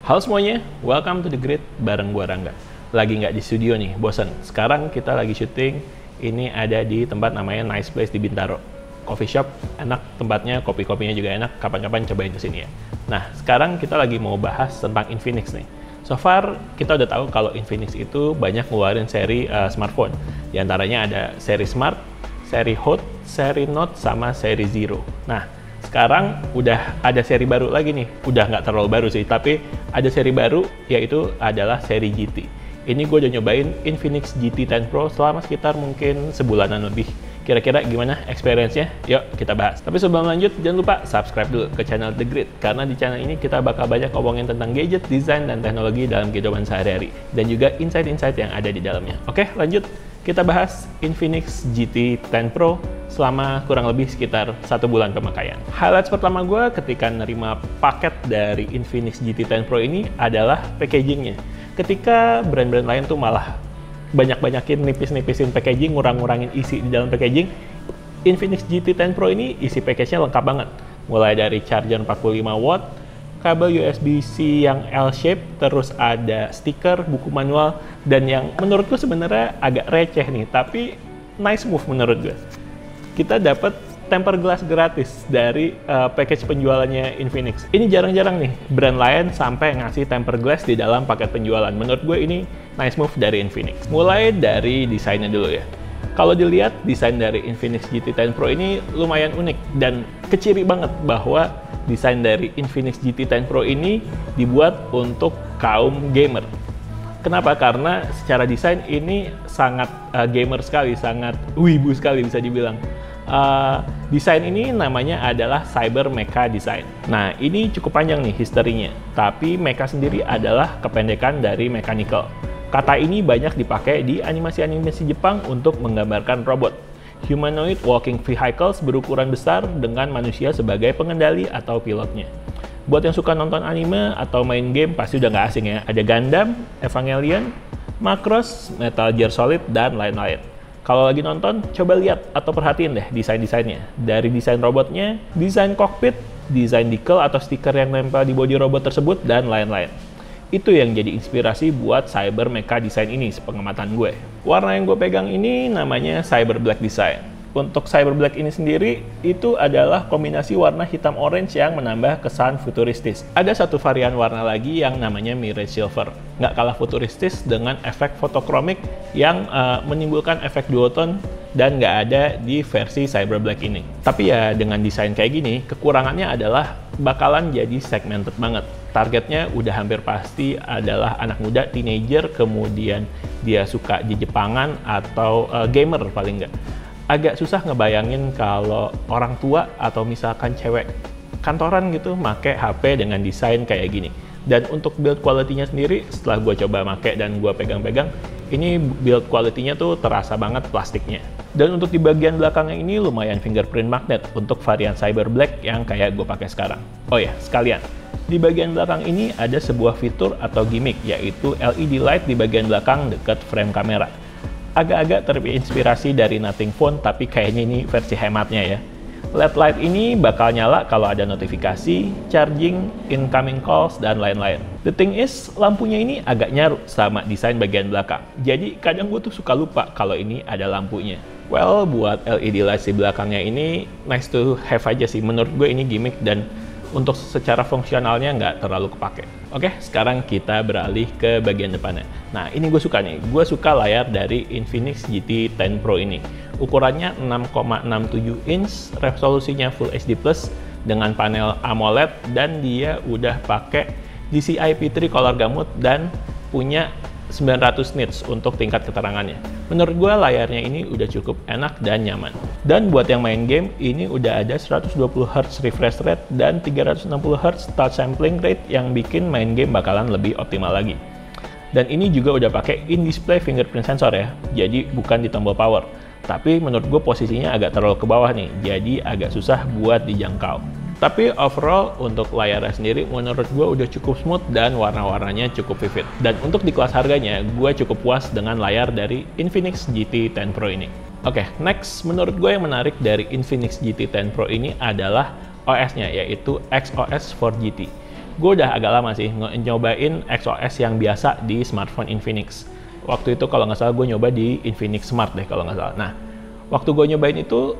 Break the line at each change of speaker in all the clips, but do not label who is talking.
Halo semuanya, welcome to The Grid bareng gua Rangga. Lagi nggak di studio nih, bosen. Sekarang kita lagi syuting, ini ada di tempat namanya Nice Place di Bintaro. Coffee shop, enak tempatnya, kopi-kopinya juga enak, kapan-kapan cobain kesini ya. Nah, sekarang kita lagi mau bahas tentang Infinix nih. So far, kita udah tahu kalau Infinix itu banyak ngeluarin seri smartphone. Di antaranya ada seri Smart, seri Hot, seri Note, sama seri Zero. Nah, sekarang udah ada seri baru lagi nih, udah nggak terlalu baru sih, tapi ada seri baru yaitu adalah seri GT. Ini gue udah nyobain Infinix GT 10 Pro selama sekitar mungkin sebulanan lebih. Kira-kira gimana experience-nya? Yuk kita bahas. Tapi sebelum lanjut, jangan lupa subscribe dulu ke channel The Grid, karena di channel ini kita bakal banyak ngomongin tentang gadget, desain, dan teknologi dalam kehidupan sehari-hari, dan juga insight-insight yang ada di dalamnya. Oke, lanjut. Kita bahas Infinix GT 10 Pro selama kurang lebih sekitar 1 bulan pemakaian. Highlights pertama gue ketika nerima paket dari Infinix GT 10 Pro ini adalah packagingnya. Ketika brand-brand lain tuh malah banyak-banyakin nipis-nipisin packaging, ngurang-ngurangin isi di dalam packaging, Infinix GT 10 Pro ini isi package-nya lengkap banget. Mulai dari charger 45 watt, kabel USB-C yang L-shape, terus ada stiker, buku manual, dan yang menurutku sebenarnya agak receh nih, tapi nice move menurut gue. Kita dapat tempered glass gratis dari package penjualannya Infinix. Ini jarang-jarang nih brand lain sampai ngasih tempered glass di dalam paket penjualan. Menurut gue ini nice move dari Infinix. Mulai dari desainnya dulu ya. Kalau dilihat desain dari Infinix GT 10 Pro ini lumayan unik dan keciri banget bahwa desain dari Infinix GT 10 Pro ini dibuat untuk kaum gamer. Kenapa? Karena secara desain ini sangat gamer sekali, sangat wibu sekali bisa dibilang. Desain ini namanya adalah Cyber Mecha Design. Nah, ini cukup panjang nih historinya, tapi mecha sendiri adalah kependekan dari mechanical. Kata ini banyak dipakai di animasi-animasi Jepang untuk menggambarkan robot. Humanoid walking vehicles berukuran besar dengan manusia sebagai pengendali atau pilotnya. Buat yang suka nonton anime atau main game pasti udah nggak asing ya. Ada Gundam, Evangelion, Macross, Metal Gear Solid, dan lain-lain. Kalau lagi nonton, coba lihat atau perhatiin deh desain-desainnya. Dari desain robotnya, desain kokpit, desain decal atau stiker yang nempel di bodi robot tersebut, dan lain-lain. Itu yang jadi inspirasi buat Cyber Mecha Design ini, sepengamatan gue. Warna yang gue pegang ini namanya Cyber Black Design. Untuk Cyber Black ini sendiri, itu adalah kombinasi warna hitam orange yang menambah kesan futuristis. Ada satu varian warna lagi yang namanya Mirage Silver. Nggak kalah futuristis dengan efek fotokromik yang menimbulkan efek duotone dan nggak ada di versi Cyber Black ini. Tapi ya dengan desain kayak gini, kekurangannya adalah bakalan jadi segmented banget. Targetnya udah hampir pasti adalah anak muda, teenager, kemudian dia suka di Jepangan atau gamer paling nggak. Agak susah ngebayangin kalau orang tua atau misalkan cewek kantoran gitu make HP dengan desain kayak gini. Dan untuk build quality-nya sendiri, setelah gue coba make dan gue pegang-pegang, ini build quality-nya tuh terasa banget plastiknya. Dan untuk di bagian belakangnya ini lumayan fingerprint magnet untuk varian Cyber Black yang kayak gue pakai sekarang. Oh ya, sekalian, di bagian belakang ini ada sebuah fitur atau gimmick, yaitu LED light di bagian belakang dekat frame kamera. Agak-agak terinspirasi dari Nothing Phone, tapi kayaknya ini versi hematnya ya. LED light ini bakal nyala kalau ada notifikasi, charging, incoming calls, dan lain-lain. The thing is, lampunya ini agak nyaru sama desain bagian belakang. Jadi kadang gue tuh suka lupa kalau ini ada lampunya. Well, buat LED light di belakangnya ini nice to have aja sih. Menurut gue ini gimmick dan untuk secara fungsionalnya nggak terlalu kepake. Oke, sekarang kita beralih ke bagian depannya. Nah, ini gue suka nih. Gue suka layar dari Infinix GT 10 Pro ini. Ukurannya 6,67 inch, resolusinya Full HD+, dengan panel AMOLED, dan dia udah pakai DCI P3 color gamut dan punya 900 nits untuk tingkat keterangannya. Menurut gue layarnya ini udah cukup enak dan nyaman. Dan buat yang main game, ini udah ada 120Hz refresh rate dan 360Hz touch sampling rate yang bikin main game bakalan lebih optimal lagi. Dan ini juga udah pakai in-display fingerprint sensor ya, jadi bukan di tombol power. Tapi menurut gue posisinya agak terlalu ke bawah nih, jadi agak susah buat dijangkau. Tapi overall untuk layarnya sendiri menurut gue udah cukup smooth dan warna-warnanya cukup vivid. Dan untuk di kelas harganya, gue cukup puas dengan layar dari Infinix GT 10 Pro ini. Oke, next menurut gue yang menarik dari Infinix GT 10 Pro ini adalah OS-nya, yaitu XOS 4 GT. gue udah agak lama sih nyobain XOS yang biasa di smartphone Infinix. Waktu itu kalau nggak salah gue nyoba di Infinix Smart deh kalau nggak salah. Nah, waktu gue nyobain itu,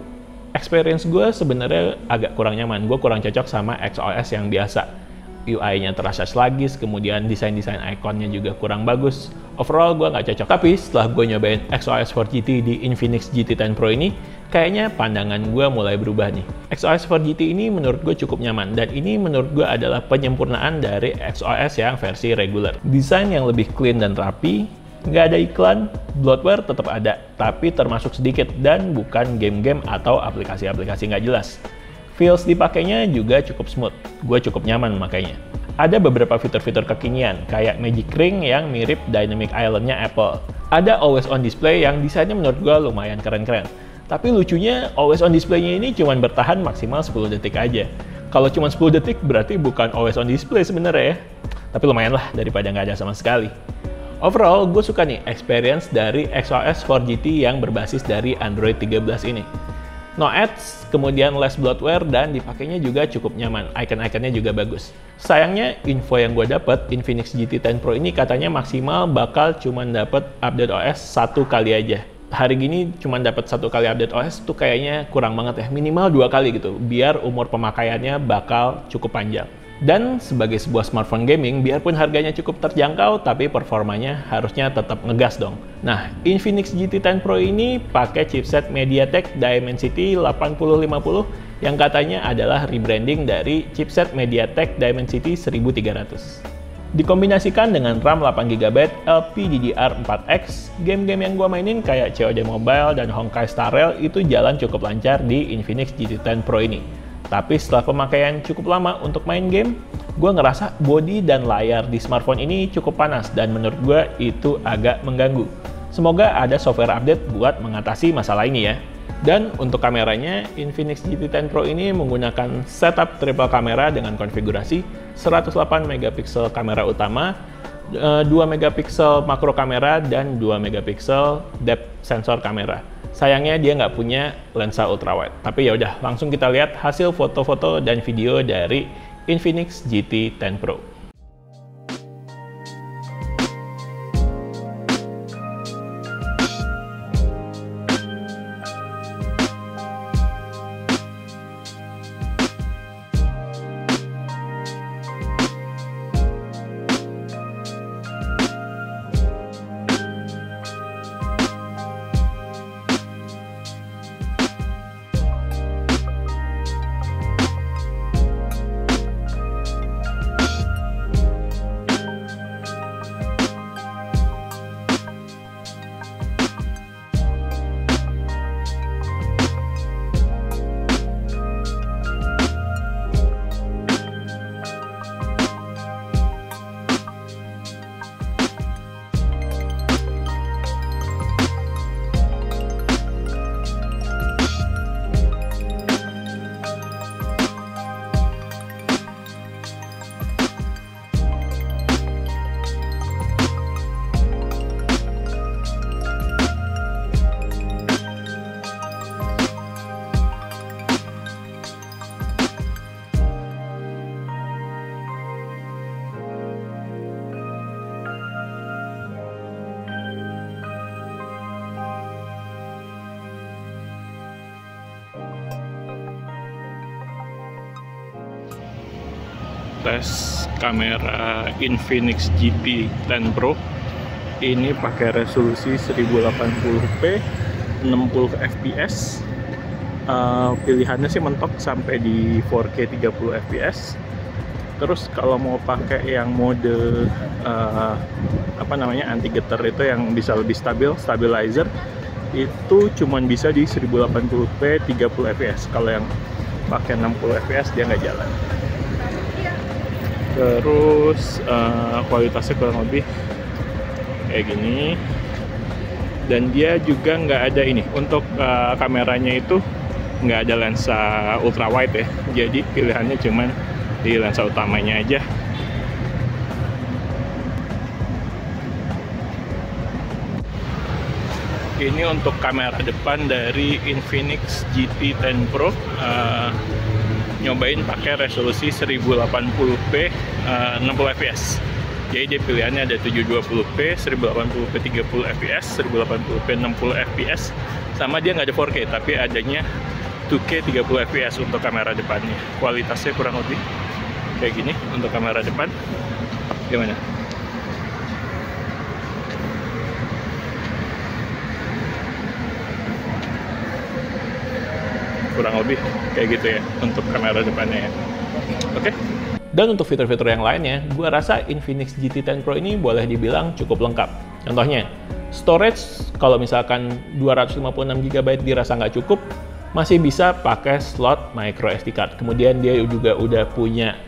experience gue sebenarnya agak kurang nyaman. Gue kurang cocok sama XOS yang biasa. UI-nya terasa sluggish, kemudian desain-desain ikonnya juga kurang bagus. Overall, gue nggak cocok. Tapi setelah gue nyobain XOS 4 GT di Infinix GT 10 Pro ini, kayaknya pandangan gue mulai berubah nih. XOS 4 GT ini menurut gue cukup nyaman, dan ini menurut gue adalah penyempurnaan dari XOS yang versi regular. Desain yang lebih clean dan rapi, nggak ada iklan, bloatware tetap ada, tapi termasuk sedikit dan bukan game-game atau aplikasi-aplikasi nggak jelas. Feels dipakainya juga cukup smooth, gue cukup nyaman makanya. Ada beberapa fitur-fitur kekinian, kayak Magic Ring yang mirip Dynamic Island-nya Apple. Ada Always On Display yang desainnya menurut gue lumayan keren-keren. Tapi lucunya, Always On Display-nya ini cuma bertahan maksimal 10 detik aja. Kalau cuma 10 detik berarti bukan Always On Display sebenarnya ya. Tapi lumayan lah daripada nggak ada sama sekali. Overall, gue suka nih experience dari XOS 4 GT yang berbasis dari Android 13 ini. No ads, kemudian less bloatware, dan dipakainya juga cukup nyaman. Icon-iconnya juga bagus. Sayangnya, info yang gue dapet, Infinix GT 10 Pro ini katanya maksimal bakal cuma dapet update OS 1 kali aja. Hari gini cuma dapat 1 kali update OS tuh kayaknya kurang banget ya. Minimal 2 kali gitu, biar umur pemakaiannya bakal cukup panjang. Dan sebagai sebuah smartphone gaming, biarpun harganya cukup terjangkau, tapi performanya harusnya tetap ngegas dong. Nah, Infinix GT 10 Pro ini pakai chipset MediaTek Dimensity 8050 yang katanya adalah rebranding dari chipset MediaTek Dimensity 1300. Dikombinasikan dengan RAM 8GB LPDDR4X, game-game yang gua mainin kayak COD Mobile dan Honkai Star Rail itu jalan cukup lancar di Infinix GT 10 Pro ini. Tapi setelah pemakaian cukup lama untuk main game, gue ngerasa bodi dan layar di smartphone ini cukup panas dan menurut gue itu agak mengganggu. Semoga ada software update buat mengatasi masalah ini ya. Dan untuk kameranya, Infinix GT 10 Pro ini menggunakan setup triple kamera dengan konfigurasi 108 megapiksel kamera utama, 2 megapiksel makro kamera, dan 2 megapiksel depth sensor kamera. Sayangnya dia nggak punya lensa ultrawide. Tapi ya udah, langsung kita lihat hasil foto-foto dan video dari Infinix GT 10 Pro. Tes kamera Infinix GT 10 Pro ini pakai resolusi 1080p 60 fps. Pilihannya sih mentok sampai di 4K 30 fps. Terus kalau mau pakai yang mode anti getar itu yang bisa lebih stabil, stabilizer, itu cuman bisa di 1080p 30 fps. Kalau yang pakai 60 fps dia nggak jalan. Terus kualitasnya kurang lebih kayak gini, dan dia juga nggak ada ini untuk kameranya itu nggak ada lensa ultrawide ya, jadi pilihannya cuman di lensa utamanya aja. Ini untuk kamera depan dari Infinix GT 10 Pro. Nyobain pakai resolusi 1080p 60 fps. Jadi dia pilihannya ada 720p, 1080p 30 fps, 1080p 60 fps, sama dia nggak ada 4K, tapi adanya 2K 30 fps untuk kamera depannya. Kualitasnya kurang lebih kayak gini untuk kamera depan. Gimana? Kurang lebih kayak gitu ya untuk kamera depannya ya. Oke. Dan untuk fitur-fitur yang lainnya, gue rasa Infinix GT 10 Pro ini boleh dibilang cukup lengkap. Contohnya, storage kalau misalkan 256GB dirasa nggak cukup, masih bisa pakai slot micro SD card. Kemudian dia juga udah punya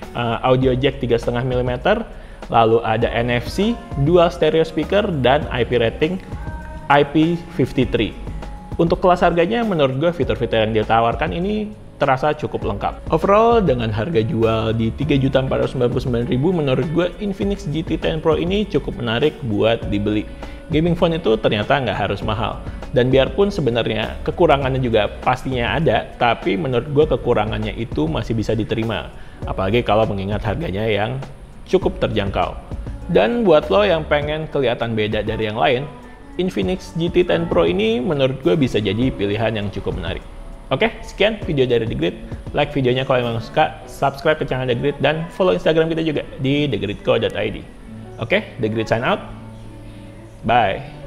audio jack 3,5 mm, lalu ada NFC, dual stereo speaker, dan IP rating IP53. Untuk kelas harganya, menurut gue fitur-fitur yang dia tawarkan ini terasa cukup lengkap. Overall, dengan harga jual di 3.499.000, menurut gue Infinix GT 10 Pro ini cukup menarik buat dibeli. Gaming phone itu ternyata nggak harus mahal. Dan biarpun sebenarnya kekurangannya juga pastinya ada, tapi menurut gue kekurangannya itu masih bisa diterima. Apalagi kalau mengingat harganya yang cukup terjangkau. Dan buat lo yang pengen kelihatan beda dari yang lain, Infinix GT 10 Pro ini menurut gue bisa jadi pilihan yang cukup menarik. Oke, sekian video dari The Grid. Like videonya kalau emang suka, subscribe ke channel The Grid, dan follow Instagram kita juga di thegridco.id. Oke, The Grid sign out. Bye.